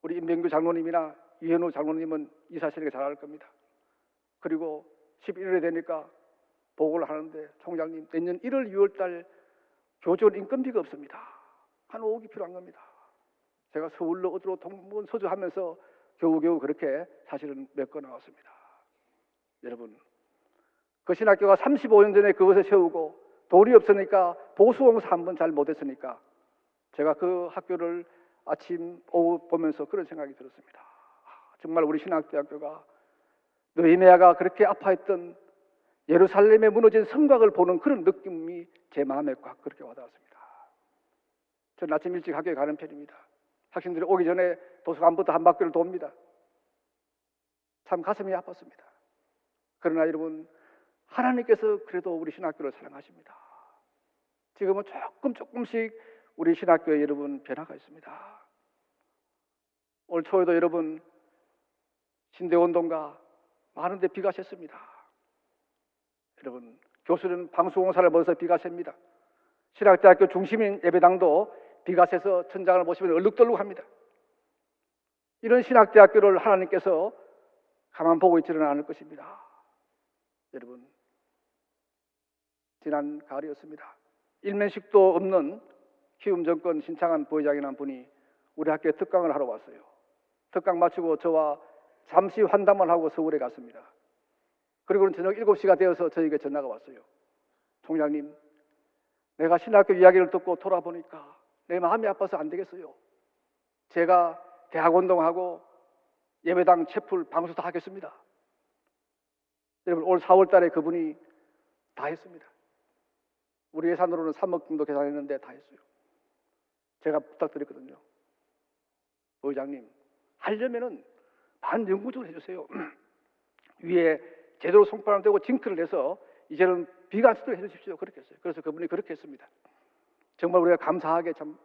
우리 임병규 장로님이나 이현우 장로님은 이 사실을 잘 알 겁니다. 그리고 11월에 되니까 보고를 하는데 총장님 내년 1월, 2월 달 교직원 인건비가 없습니다. 한 5억이 필요한 겁니다. 제가 서울로 어디로 동문 서주하면서 겨우겨우 그렇게 사실은 메꿔 나왔습니다. 여러분, 그 신학교가 35년 전에 그것을 세우고 돈이 없으니까 보수공사 한번 잘 못했으니까 제가 그 학교를 아침, 오후 보면서 그런 생각이 들었습니다. 정말 우리 신학대학교가 느헤미야가 그렇게 아파했던 예루살렘에 무너진 성곽을 보는 그런 느낌이 제 마음에 꽉 그렇게 와닿았습니다. 저는 아침 일찍 학교에 가는 편입니다. 학생들이 오기 전에 도서관부터 한 바퀴를 돕니다. 참 가슴이 아팠습니다. 그러나 여러분, 하나님께서 그래도 우리 신학교를 사랑하십니다. 지금은 조금씩 우리 신학교에 여러분 변화가 있습니다. 올 초에도 여러분 신대원동가 많은데 비가 샜습니다. 여러분, 교수는 방수공사를 벗어서 비가 셉니다. 신학대학교 중심인 예배당도 비가 새서 천장을 보시면 얼룩덜룩합니다. 이런 신학대학교를 하나님께서 가만 보고 있지는 않을 것입니다. 여러분, 지난 가을이었습니다. 일면식도 없는 키움정권 신창한 부회장이라는 분이 우리 학교에 특강을 하러 왔어요. 특강 마치고 저와 잠시 환담을 하고 서울에 갔습니다. 그리고는 저녁 7시가 되어서 저에게 전화가 왔어요. 총장님, 내가 신학교 이야기를 듣고 돌아보니까 내 마음이 아파서 안 되겠어요. 제가 대학운동하고 예배당 채플 방수 다 하겠습니다. 여러분, 올 4월 달에 그분이 다 했습니다. 우리 예산으로는 3억 정도 계산했는데 다 했어요. 제가 부탁드렸거든요. 부회장님, 하려면은 반영구적으로 해주세요. 위에 제대로 송판을 떼고 징크를 해서 이제는 비가 안 쓰도록 해주십시오. 그렇게 했어요. 그래서 그분이 그렇게 했습니다. 정말 우리가 감사하게 참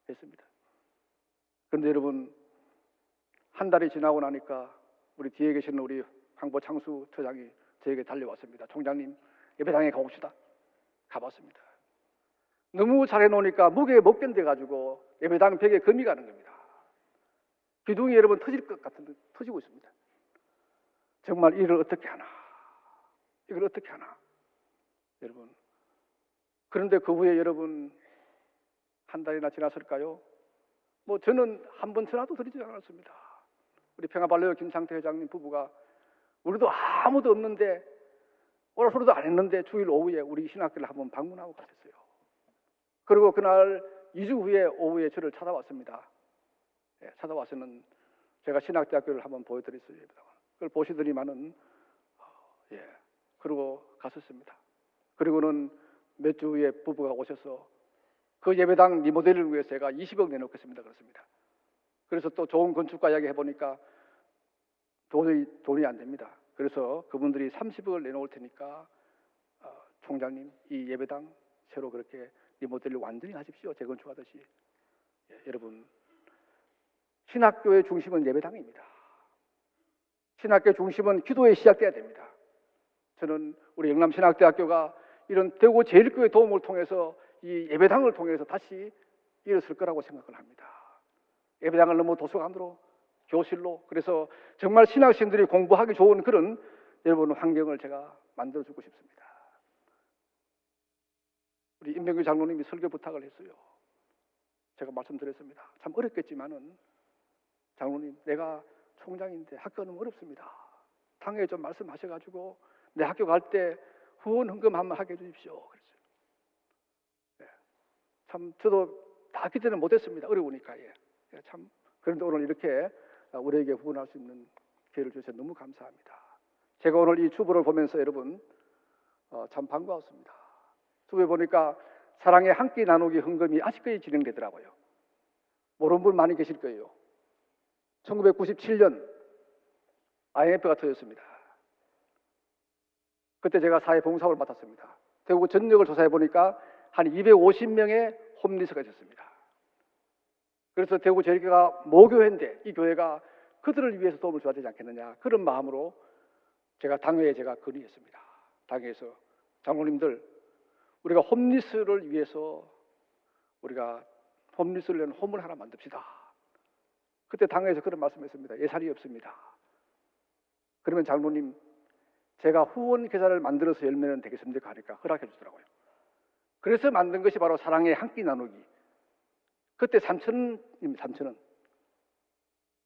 했습니다. 그런데 여러분, 한 달이 지나고 나니까 우리 뒤에 계시는 우리 황보 창수 처장이 저에게 달려왔습니다. 총장님, 예배당에 가봅시다. 가봤습니다. 너무 잘해놓으니까 무게에 못 견뎌가지고 예배당 벽에 금이 가는 겁니다. 기둥이 여러분 터질 것 같은데 터지고 있습니다. 정말 이를 어떻게 하나? 이걸 어떻게 하나? 여러분, 그런데 그 후에 여러분 한 달이나 지났을까요? 뭐 저는 한 번 전화도 드리지 않았습니다. 우리 평화발레어 김상태 회장님 부부가 우리도 아무도 없는데 오라 소리도 안 했는데 주일 오후에 우리 신학교를 한번 방문하고 갔었어요. 그리고 그날 2주 후에 오후에 저를 찾아왔습니다. 예, 찾아와서는 제가 신학대학교를 한번 보여드렸어요. 그걸 보시더니만은 그러고 갔었습니다. 그리고는 몇 주 후에 부부가 오셔서 그 예배당 리모델을 위해서 제가 20억 내놓겠습니다. 그렇습니다. 그래서 또 좋은 건축가 이야기 해보니까 도저히 돈이 안 됩니다. 그래서 그분들이 30억을 내놓을 테니까 총장님 이 예배당 새로 그렇게 리모델을 완전히 하십시오. 재건축하듯이. 여러분, 신학교의 중심은 예배당입니다. 신학교의 중심은 기도에 시작돼야 됩니다. 저는 우리 영남신학대학교가 이런 대구 제1교회 도움을 통해서 이 예배당을 통해서 다시 일어설 거라고 생각을 합니다. 예배당을 너무 도서관으로, 교실로, 그래서 정말 신학생들이 공부하기 좋은 그런 여러분 환경을 제가 만들어주고 싶습니다. 우리 임병규 장로님이 설교 부탁을 했어요. 제가 말씀드렸습니다. 참 어렵겠지만은 장로님, 내가 총장인데 학교가 너무 어렵습니다. 당회에 좀 말씀하셔가지고 내 학교 갈 때 후원 헌금 한번 하게 해주십시오. 그랬어요. 네. 참 저도 다 기대는 못했습니다. 어려우니까. 예. 참 그런데 오늘 이렇게 우리에게 후원할 수 있는 기회를 주셔서 너무 감사합니다. 제가 오늘 이 주보를 보면서 여러분 참 반가웠습니다. 주보에 보니까 사랑의 한 끼 나누기 헌금이 아직까지 진행되더라고요. 모르는 분 많이 계실 거예요. 1997년 IMF가 터졌습니다. 그때 제가 사회봉사를 맡았습니다. 대구 전역을 조사해 보니까 한 250명의 홈리스가 있었습니다. 그래서 대구 제일교회가 모교회인데 이 교회가 그들을 위해서 도움을 줘야 되지 않겠느냐, 그런 마음으로 제가 당회에 건의했습니다. 당회에서 장로님들, 우리가 홈리스를 위해서 우리가 홈리스를 위한 홈을 하나 만듭시다. 그때 당회에서 그런 말씀했습니다. 예산이 없습니다. 그러면 장로님, 제가 후원 계좌를 만들어서 열면 되겠습니까? 하니까 허락해 주더라고요. 그래서 만든 것이 바로 사랑의 한 끼 나누기. 그때 3,000원입니다. 3,000원.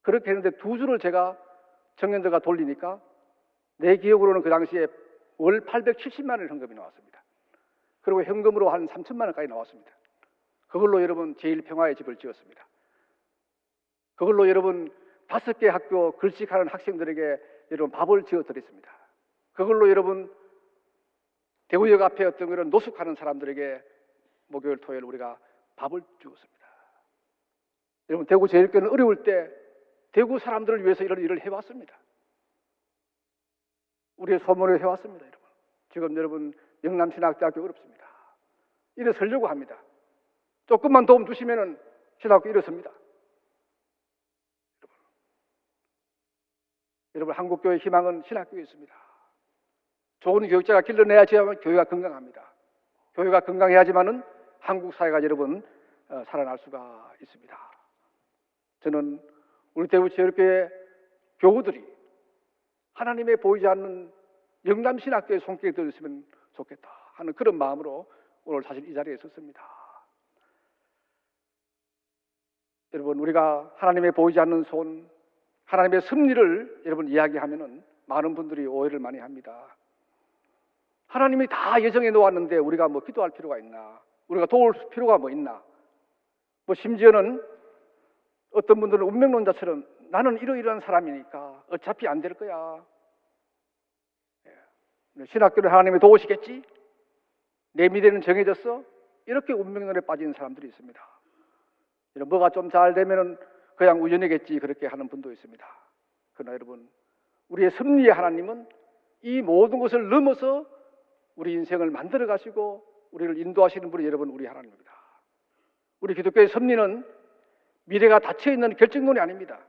그렇게 했는데 두 주를 제가 청년들과 돌리니까 내 기억으로는 그 당시에 월 870만 원 현금이 나왔습니다. 그리고 현금으로 한 3천만 원까지 나왔습니다. 그걸로 여러분 제일평화의 집을 지었습니다. 그걸로 여러분 5개 학교 글씨하는 학생들에게 여러분 밥을 지어드렸습니다. 그걸로 여러분 대구역 앞에 어떤 그런 노숙하는 사람들에게 목요일 토요일 우리가 밥을 주었습니다. 여러분 대구 제일교회는 어려울 때 대구 사람들을 위해서 이런 일을 해왔습니다. 우리의 소문을 해왔습니다. 여러분 지금 여러분 영남신학대학교 어렵습니다. 일어서려고 합니다. 조금만 도움 주시면은 신학교 일어섭니다. 여러분 한국교회 희망은 신학교에 있습니다. 좋은 교육자가 길러내야지만 교회가 건강합니다. 교회가 건강해야지만은 한국 사회가 여러분 살아날 수가 있습니다. 저는 우리 대구 제일교회 교우들이 하나님의 보이지 않는 영남신학교의 손길에 들었으면 좋겠다 하는 그런 마음으로 오늘 사실 이 자리에 섰습니다. 여러분 우리가 하나님의 보이지 않는 손, 하나님의 섭리를 여러분 이야기하면은 많은 분들이 오해를 많이 합니다. 하나님이 다 예정해 놓았는데 우리가 뭐 기도할 필요가 있나? 우리가 도울 필요가 뭐 있나? 뭐 심지어는 어떤 분들은 운명론자처럼 나는 이러이러한 사람이니까 어차피 안 될 거야. 신학교를 하나님이 도우시겠지? 내 미래는 정해졌어? 이렇게 운명론에 빠지는 사람들이 있습니다. 뭐가 좀 잘 되면은 그냥 우연이겠지 그렇게 하는 분도 있습니다. 그러나 여러분 우리의 섭리의 하나님은 이 모든 것을 넘어서 우리 인생을 만들어 가시고 우리를 인도하시는 분이 여러분 우리 하나님입니다. 우리 기독교의 섭리는 미래가 닫혀있는 결정론이 아닙니다.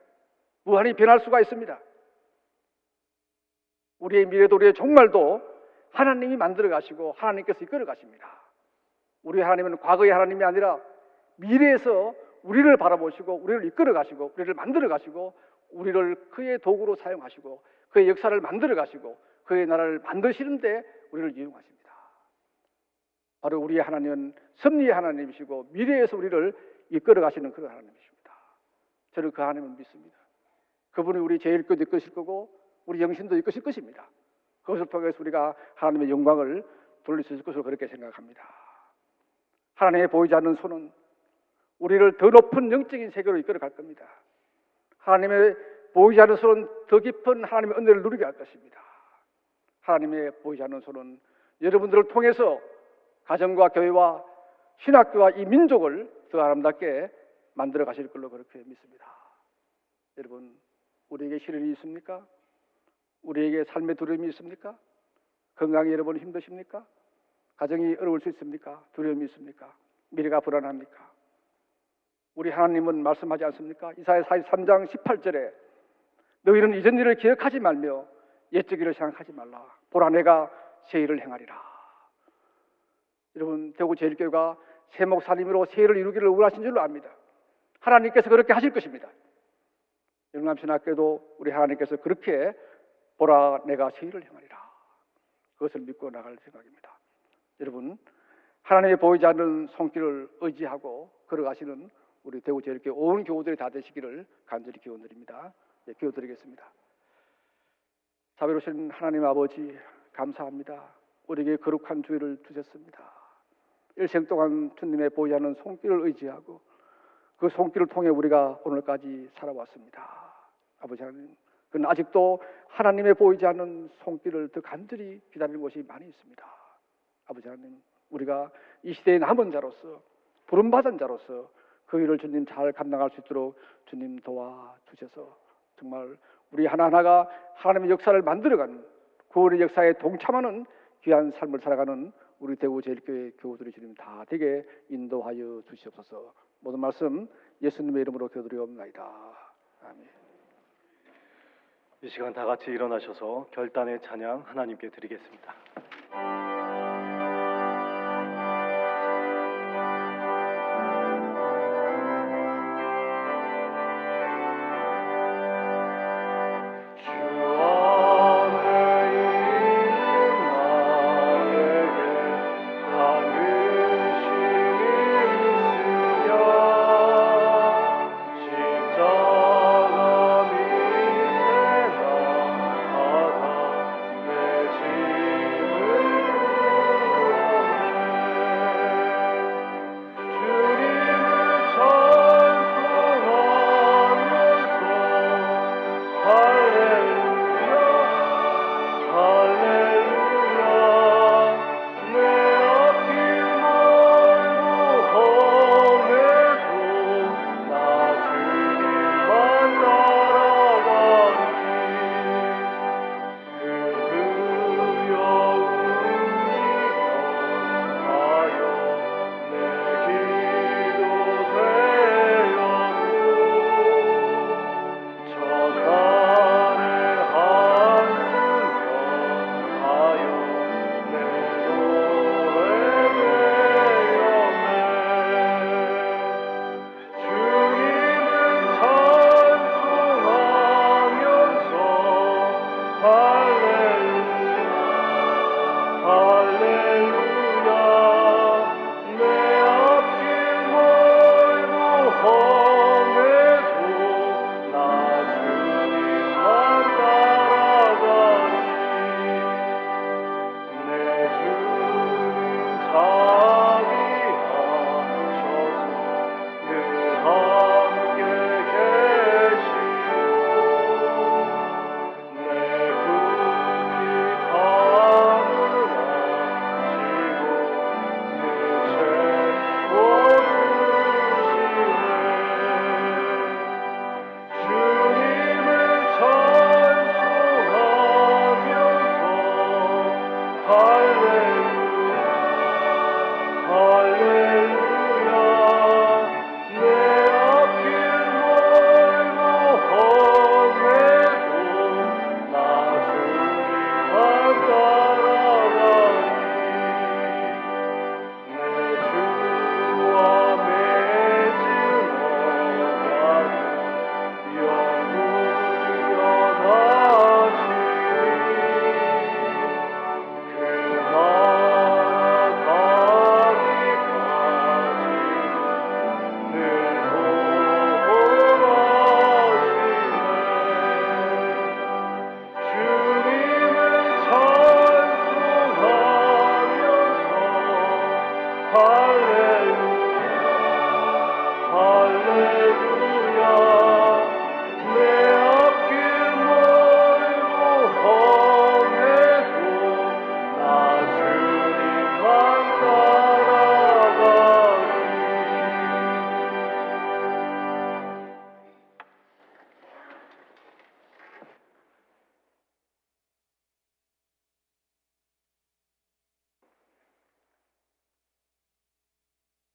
무한히 변할 수가 있습니다. 우리의 미래도 우리의 종말도 하나님이 만들어 가시고 하나님께서 이끌어 가십니다. 우리 하나님은 과거의 하나님이 아니라 미래에서 우리를 바라보시고 우리를 이끌어 가시고 우리를 만들어 가시고 우리를 그의 도구로 사용하시고 그의 역사를 만들어 가시고 그의 나라를 만드시는데 우리를 이용하십니다. 바로 우리의 하나님은 섭리의 하나님이시고 미래에서 우리를 이끌어 가시는 그런 하나님이십니다. 저는 그 하나님을 믿습니다. 그분이 우리 제일교도 이끄실 거고 우리 영신도 이끄실 것입니다. 그것을 통해서 우리가 하나님의 영광을 돌릴 수 있을 것으로 그렇게 생각합니다. 하나님의 보이지 않는 손은 우리를 더 높은 영적인 세계로 이끌어 갈 겁니다. 하나님의 보이지 않는 손은 더 깊은 하나님의 은혜를 누리게 할 것입니다. 하나님의 보이지 않는 손은 여러분들을 통해서 가정과 교회와 신학교와 이 민족을 더 아름답게 만들어 가실 걸로 그렇게 믿습니다. 여러분 우리에게 시련이 있습니까? 우리에게 삶의 두려움이 있습니까? 건강이 여러분 힘드십니까? 가정이 어려울 수 있습니까? 두려움이 있습니까? 미래가 불안합니까? 우리 하나님은 말씀하지 않습니까? 이사야 43장 18절에 너희는 이전 일을 기억하지 말며 옛적 일을 생각하지 말라. 보라 내가 새 일을 행하리라. 여러분 대구 제일교회가 새 목사님으로 새 일을 이루기를 원하신 줄로 압니다. 하나님께서 그렇게 하실 것입니다. 영남신학교도 우리 하나님께서 그렇게 보라 내가 새 일을 행하리라. 그것을 믿고 나갈 생각입니다. 여러분 하나님의 보이지 않는 손길을 의지하고 걸어가시는 우리 대구제일교회 온 교우들이 다 되시기를 간절히 기원드립니다. 예, 기도드리겠습니다. 자비로우신 하나님 아버지 감사합니다. 우리에게 거룩한 주일을 주셨습니다. 일생 동안 주님의 보이하는 손길을 의지하고 그 손길을 통해 우리가 오늘까지 살아왔습니다. 아버지 하나님, 그러나 아직도 하나님의 보이지 않는 손길을 더 간절히 기다리는 곳이 많이 있습니다. 아버지 하나님, 우리가 이 시대의 남은 자로서 부름받은 자로서 그 일을 주님 잘 감당할 수 있도록 주님 도와주셔서 정말 우리 하나하나가 하나님의 역사를 만들어가는 구원의 역사에 동참하는 귀한 삶을 살아가는 우리 대구제일교회 교우들이 주님 다 되게 인도하여 주시옵소서. 모든 말씀 예수님의 이름으로 기도드리옵나이다. 아멘. 이 시간 다 같이 일어나셔서 결단의 찬양 하나님께 드리겠습니다.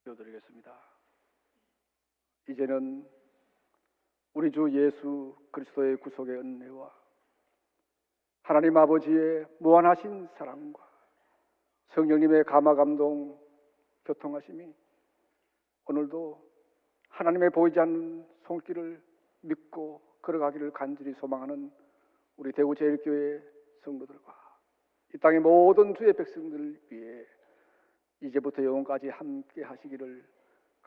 기도드리겠습니다. 이제는 우리 주 예수 그리스도의 구속의 은혜와 하나님 아버지의 무한하신 사랑과 성령님의 감화 감동 교통하심이 오늘도 하나님의 보이지 않는 손길을 믿고 걸어가기를 간절히 소망하는 우리 대구제일교회 성도들과 이 땅의 모든 주의 백성들을 위해 이제부터 영원까지 함께 하시기를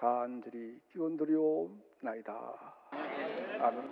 간절히 기원드리옵나이다. 아멘.